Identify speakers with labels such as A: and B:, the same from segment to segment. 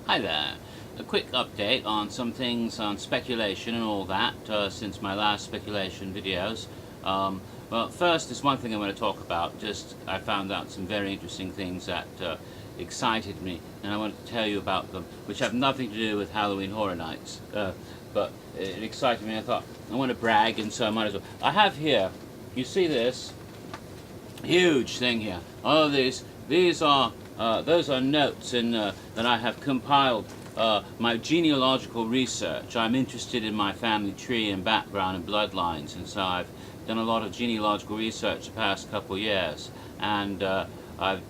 A: Hi there. A quick update on some things on speculation and all that since my last speculation videos. Well, first, there's one thing I want to talk about. I found out some very interesting things that excited me, and I want to tell you about them, which have nothing to do with Halloween Horror Nights. But it excited me. I thought, I want to brag, and so I might as well. I have here, you see this huge thing here. All of these are those are notes that I have compiled my genealogical research. I'm interested in my family tree and background and bloodlines, and so I've done a lot of genealogical research the past couple of years, and I've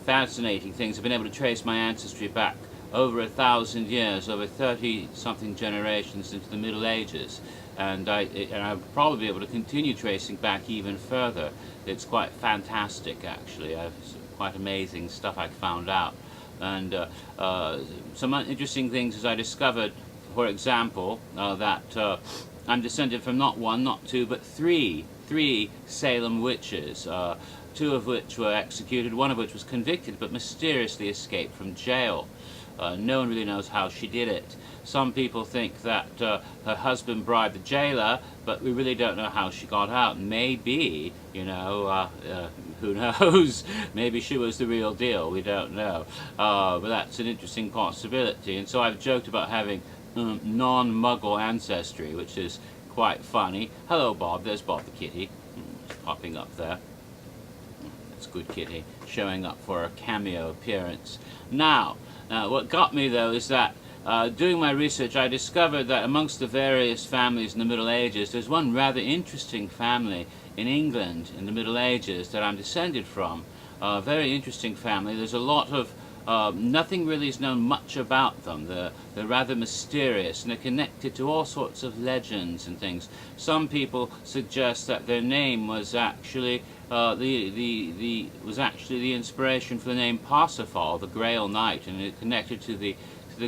A: fascinating things. I've been able to trace my ancestry back over 1,000 years, over 30-something generations into the Middle Ages, and I'll probably be able to continue tracing back even further. It's quite fantastic, actually. Quite amazing stuff I found out. And some interesting things as I discovered, for example, that I'm descended from not one, not two, but three Salem witches, two of which were executed, one of which was convicted but mysteriously escaped from jail. No one really knows how she did it. Some people think that her husband bribed the jailer, but we really don't know how she got out. Maybe, you know, who knows? Maybe she was the real deal. We don't know. But that's an interesting possibility. And so I've joked about having non-muggle ancestry, which is quite funny. Hello, Bob. There's Bob the kitty. Popping up there. That's good kitty. Showing up for a cameo appearance. Now, what got me, though, is that doing my research, I discovered that amongst the various families in the Middle Ages, there's one rather interesting family in England in the Middle Ages that I'm descended from. A very interesting family. There's a lot of nothing really is known much about them. They're rather mysterious, and they're connected to all sorts of legends and things. Some people suggest that their name was actually the inspiration for the name Parsifal, the Grail Knight, and it connected to the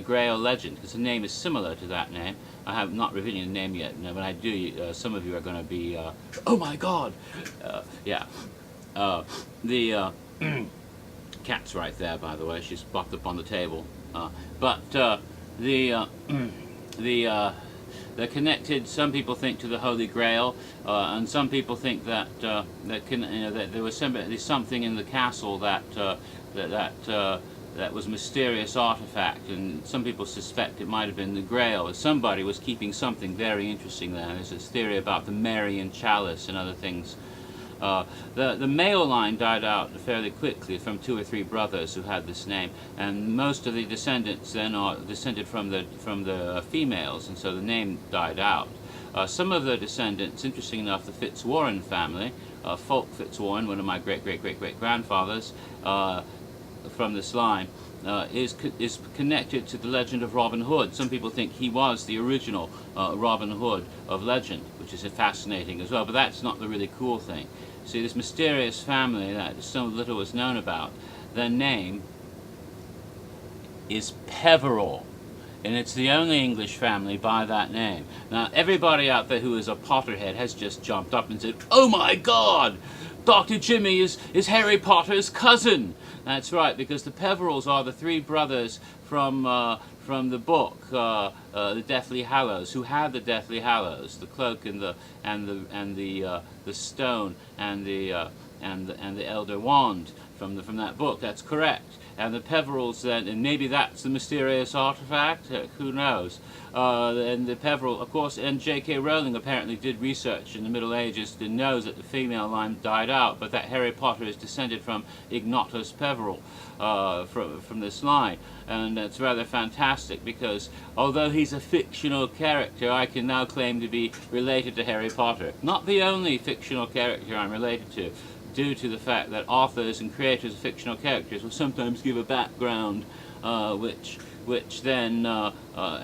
A: Grail legend, because the name is similar to that name. I have not revealed the name yet. When I do, some of you are going to be, oh my God! Yeah. The cat's right there, by the way. She's blocked up on the table. They're connected. Some people think to the Holy Grail, and some people think that that there was something in the castle that was a mysterious artifact, and some people suspect it might have been the Grail. Somebody was keeping something very interesting there. There's this theory about the Marian chalice and other things. The male line died out fairly quickly from 2 or 3 brothers who had this name, and most of the descendants then are descended from the females, and so the name died out. Some of the descendants, interesting enough, the Fitzwarren family, Fulk Fitzwarren, one of my great-great-great-great-grandfathers, from this line, is connected to the legend of Robin Hood. Some people think he was the original Robin Hood of legend, which is fascinating as well, but that's not the really cool thing. See, this mysterious family that so little is known about, their name is Peverell, and it's the only English family by that name. Now, everybody out there who is a Potterhead has just jumped up and said, "Oh my God! Dr. Jimmy is Harry Potter's cousin." That's right, because the Peverells are the 3 brothers from the book, the Deathly Hallows, who had the Deathly Hallows, the cloak and the stone and the elder wand from that book. That's correct. And the Peverells then, and maybe that's the mysterious artifact, who knows? And the Peverell, of course, and J.K. Rowling apparently did research in the Middle Ages and knows that the female line died out, but that Harry Potter is descended from Ignotus Peverell, from this line. And it's rather fantastic, because although he's a fictional character, I can now claim to be related to Harry Potter. Not the only fictional character I'm related to, due to the fact that authors and creators of fictional characters will sometimes give a background which then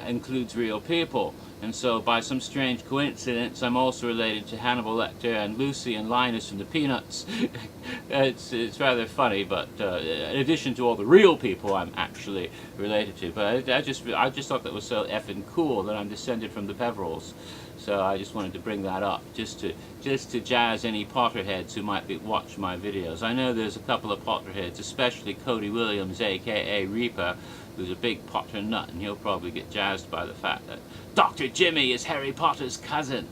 A: includes real people. And so by some strange coincidence, I'm also related to Hannibal Lecter and Lucy and Linus from the Peanuts. It's rather funny, but in addition to all the real people I'm actually related to. But I just thought that was so effing cool that I'm descended from the Peverells. So I just wanted to bring that up, just to jazz any Potterheads who might watch my videos. I know there's a couple of Potterheads, especially Cody Williams, aka Reaper, who's a big Potter nut, and he'll probably get jazzed by the fact that Dr. Jimmy is Harry Potter's cousin.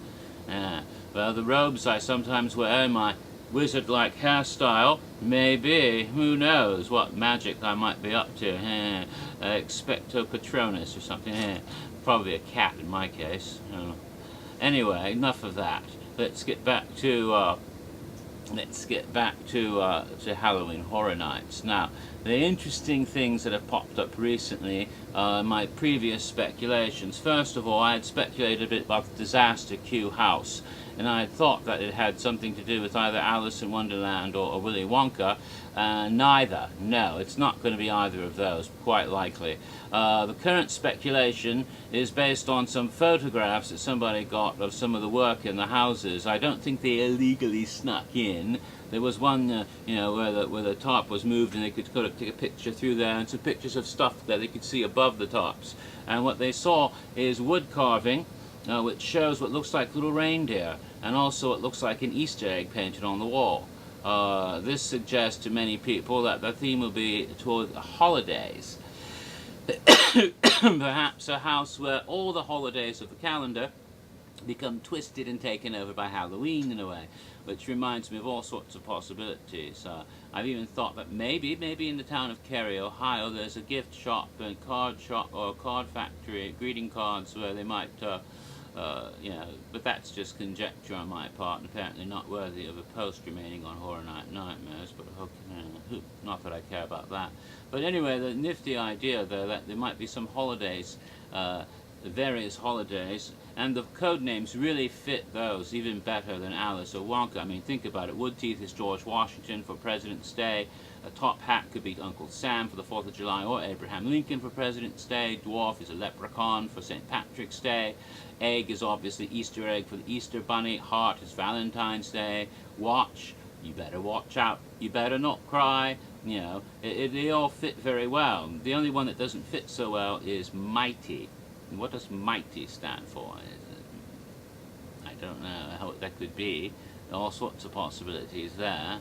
A: Well, the robes I sometimes wear, my wizard-like hairstyle, maybe, who knows what magic I might be up to. Expecto Patronus or something. Probably a cat in my case. Anyway, enough of that. Let's get back to Halloween Horror Nights. Now, the interesting things that have popped up recently are my previous speculations. First of all, I had speculated a bit about the Disaster Q house, and I had thought that it had something to do with either Alice in Wonderland or Willy Wonka. Neither. No, it's not going to be either of those, quite likely. The current speculation is based on some photographs that somebody got of some of the work in the houses. I don't think they illegally snuck in. There was one, where the top was moved and they could sort of take a picture through there, and some pictures of stuff that they could see above the tops. And what they saw is wood carving, which shows what looks like little reindeer, and also it looks like an Easter egg painted on the wall. This suggests to many people that the theme will be toward holidays. Perhaps a house where all the holidays of the calendar become twisted and taken over by Halloween in a way, which reminds me of all sorts of possibilities. I've even thought that maybe in the town of Cary, Ohio, there's a gift shop and card shop or a card factory, greeting cards, where they might, but that's just conjecture on my part, and apparently not worthy of a post remaining on Horror Night Nightmares, but not that I care about that. But anyway, the nifty idea, though, that there might be some holidays, various holidays, and the code names really fit those even better than Alice or Wonka. I mean, think about it. Woodteeth is George Washington for President's Day. A top hat could be Uncle Sam for the 4th of July, or Abraham Lincoln for President's Day. Dwarf is a leprechaun for St. Patrick's Day. Egg is obviously Easter egg for the Easter Bunny. Heart is Valentine's Day. Watch, you better watch out. You better not cry. They all fit very well. The only one that doesn't fit so well is Mighty. And what does Mighty stand for? I don't know what that could be. All sorts of possibilities there.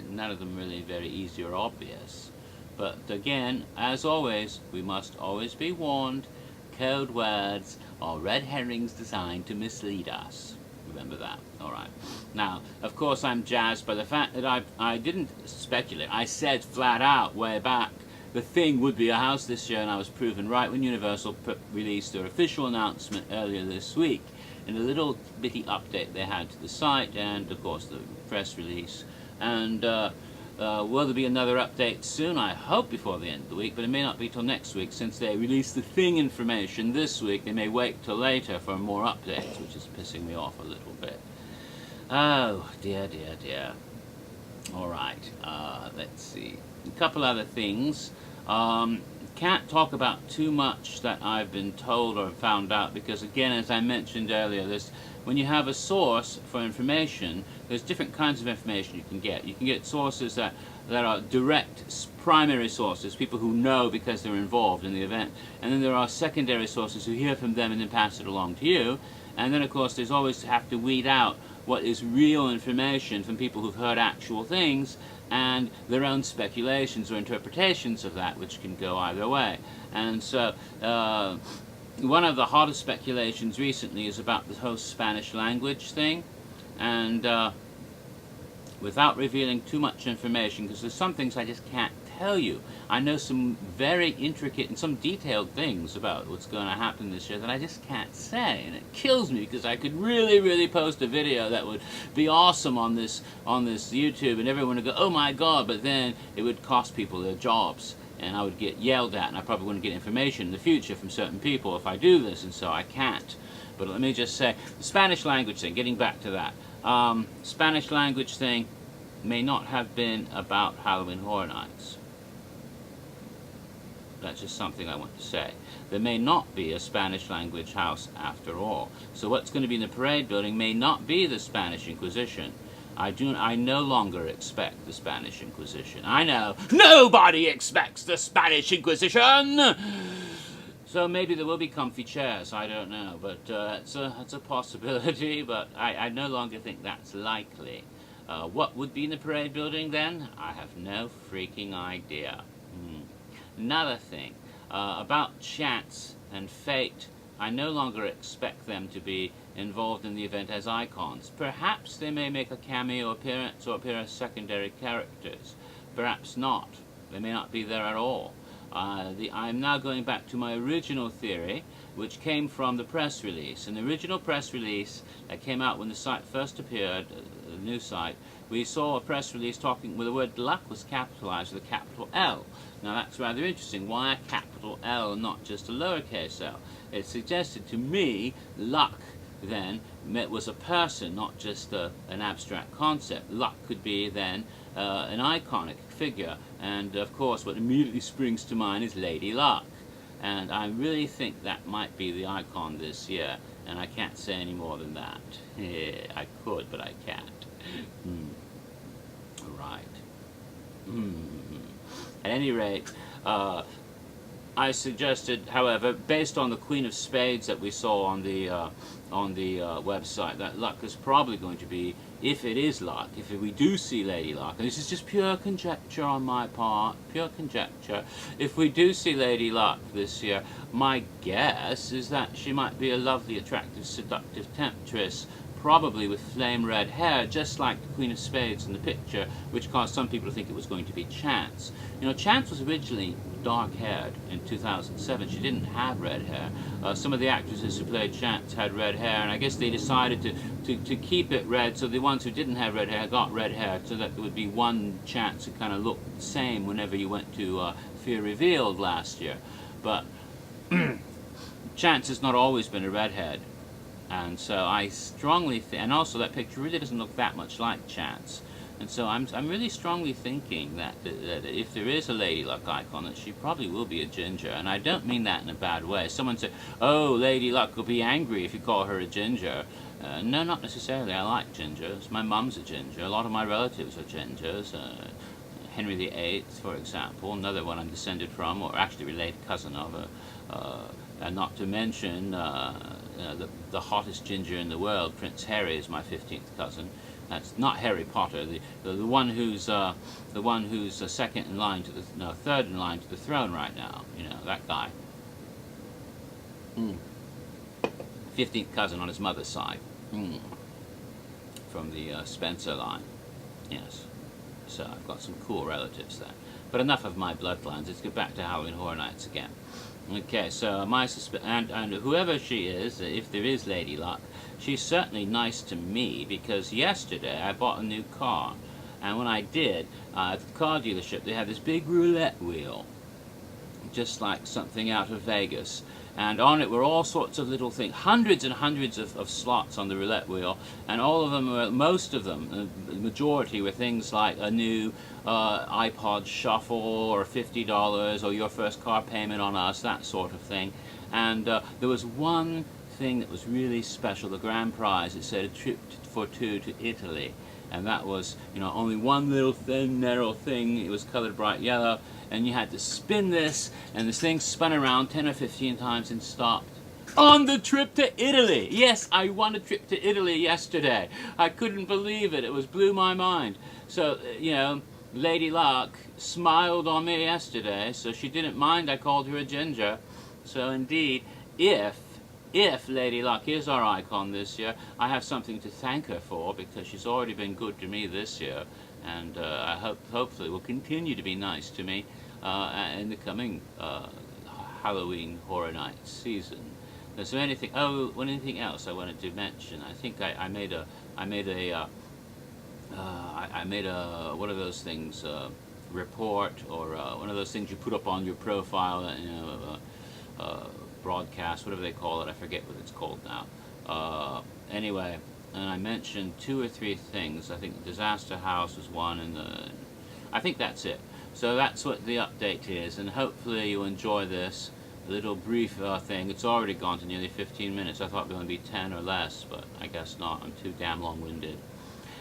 A: None of them really very easy or obvious. But again, as always, we must always be warned. Code words are red herrings designed to mislead us. Remember that. Alright. Now, of course, I'm jazzed by the fact that I didn't speculate. I said flat out way back the Thing would be a house this year, and I was proven right when Universal released their official announcement earlier this week. In a little bitty update they had to the site, and of course the press release. And will there be another update soon? I hope before the end of the week, but it may not be till next week, since they released the Thing information this week. They may wait till later for more updates, which is pissing me off a little bit. Oh, dear, dear, dear. Alright, let's see. A couple other things. Can't talk about too much that I've been told or found out, because again, as I mentioned earlier, when you have a source for information, there's different kinds of information you can get. You can get sources that are direct primary sources, people who know because they're involved in the event, and then there are secondary sources who hear from them and then pass it along to you. And then of course there's always have to weed out what is real information from people who've heard actual things and their own speculations or interpretations of that, which can go either way. And so one of the hottest speculations recently is about the whole Spanish language thing, and without revealing too much information, because there's some things I just can't tell you. I know some very intricate and some detailed things about what's going to happen this year that I just can't say, and it kills me, because I could really post a video that would be awesome on this YouTube, and everyone would go, oh my god, but then it would cost people their jobs, and I would get yelled at, and I probably wouldn't get information in the future from certain people if I do this, and so I can't. But let me just say, the Spanish language thing, getting back to that, Spanish language thing may not have been about Halloween Horror Nights. That's just something I want to say. There may not be a Spanish language house after all. So what's going to be in the parade building may not be the Spanish Inquisition. I no longer expect the Spanish Inquisition. I know nobody expects the Spanish Inquisition! So maybe there will be comfy chairs, I don't know, but it's a possibility, but I no longer think that's likely. What would be in the parade building then? I have no freaking idea. Another thing, about chance and fate, I no longer expect them to be involved in the event as icons. Perhaps they may make a cameo appearance or appear as secondary characters. Perhaps not. They may not be there at all. I'm now going back to my original theory, which came from the press release. In the original press release that came out when the site first appeared, the new site, we saw a press release talking where the word luck was capitalized with a capital L. Now that's rather interesting. Why a capital L and not just a lowercase l? It suggested to me luck then was a person, not just an abstract concept. Luck could be then an iconic figure, and of course what immediately springs to mind is Lady Luck. And I really think that might be the icon this year, and I can't say any more than that. I could, but I can't. Right. At any rate, I suggested, however, based on the Queen of Spades that we saw on the website, that luck is probably going to be, if it is luck, if we do see Lady Luck, and this is just pure conjecture on my part, pure conjecture, if we do see Lady Luck this year, my guess is that she might be a lovely, attractive, seductive temptress, probably with flame red hair, just like the Queen of Spades in the picture, which caused some people to think it was going to be Chance. You know, Chance was originally dark-haired in 2007. She didn't have red hair. Some of the actresses who played Chance had red hair, and I guess they decided to keep it red, so the ones who didn't have red hair got red hair, so that there would be one Chance who kind of looked the same whenever you went to Fear Revealed last year. But Chance has not always been a redhead. And so I strongly think, and also that picture really doesn't look that much like Chance. And so I'm really strongly thinking that if there is a Lady Luck icon, that she probably will be a ginger. And I don't mean that in a bad way. Someone said, oh, Lady Luck will be angry if you call her a ginger. No, not necessarily. I like gingers. My mum's a ginger. A lot of my relatives are gingers. Henry VIII, for example, another one I'm descended from, or actually related cousin of. And not to mention the hottest ginger in the world, Prince Harry, is my 15th cousin. That's not Harry Potter, the one who's second in line to the third in line to the throne right now. You know, that guy. 15th cousin on his mother's side, from the Spencer line. Yes. So I've got some cool relatives there. But enough of my bloodlines. Let's get back to Halloween Horror Nights again. Okay, so my and whoever she is, if there is Lady Luck, she's certainly nice to me, because yesterday I bought a new car, and when I did, at the car dealership they had this big roulette wheel, just like something out of Vegas, and on it were all sorts of little things, hundreds and hundreds of slots on the roulette wheel, and all of them were, most of them, the majority were things like a new iPod Shuffle, or $50, or your first car payment on us, that sort of thing. And there was one thing that was really special, the grand prize. It said a trip for two to Italy, and that was, you know, only one little thin narrow thing. It was colored bright yellow, and you had to spin this, and this thing spun around 10 or 15 times and stopped. On the trip to Italy! Yes, I won a trip to Italy yesterday. I couldn't believe it. It blew my mind. So, you know, Lady Luck smiled on me yesterday, so she didn't mind I called her a ginger. So indeed, if Lady Luck is our icon this year, I have something to thank her for, because she's already been good to me this year, and I hopefully will continue to be nice to me in the coming Halloween Horror Nights season. Is there anything? Oh, anything else I wanted to mention? I think I made a what are those things? Report, or one of those things you put up on your profile. You know, broadcast, whatever they call it. I forget what it's called now. Anyway, and I mentioned 2 or 3 things. I think the Disaster House was one, and I think that's it. So that's what the update is, and hopefully you enjoy this little brief thing. It's already gone to nearly 15 minutes. I thought it was going to be 10 or less, but I guess not. I'm too damn long-winded.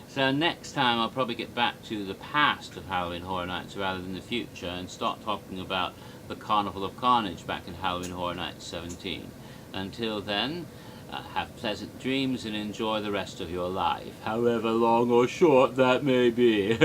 A: So next time I'll probably get back to the past of Halloween Horror Nights rather than the future, and start talking about the Carnival of Carnage back in Halloween Horror Nights 17. Until then, have pleasant dreams and enjoy the rest of your life, however long or short that may be.